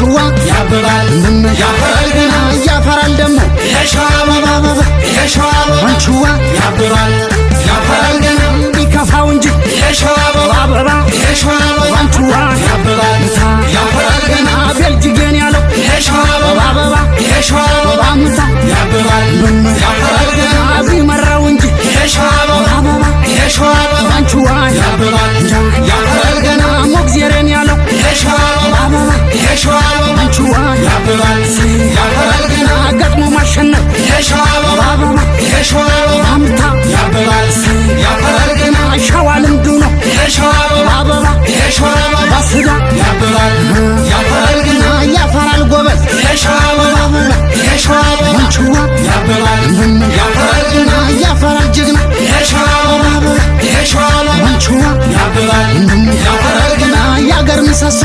አንቺዋ ያብባል ያፈራል ገና ያፈራል ደሞ የሸዋ አበባ የሸዋ አበባ አንቺዋ ያብባል ያፈራል ገና ቢከፋው እንጂ የሸዋ አበባ የሸዋ አበባ አንቺዋ ያብባል ያፈራል ገና ቤልጅጌን ያለው የሸዋ አበባ የሸዋ አበባ አምታ ያብባል ያፈራል ገና ቢመራው እንጂ የሸዋ አበባ የሸዋ አበባ አንቺዋ ያብባል ያፈራል ገና ሞግዚሬን ያለው የሸዋ አበባ የሸዋ አበባ አንቺዋ ያብባል ያፈራል ገና ገጥሞ ማሸነፍ የሸዋ አበባ የሸዋ አበባ አምታ ያብባል ያፈራል ገና ሸዋ ልምዱ ነው የሸዋ አበባ የሸዋ አበባ ስጋ ያብባል ያፈራል ገና ያፈራል ጎበዝ የሸዋ አበባ የሸዋ አበባ አንቺዋ ያብባል ያፈራል ገና ያፈራል ጀግና የሸዋ አበባ የሸዋ አበባ አንቺዋ ያብባል ያፈራል ገና ያገር ምሰሶ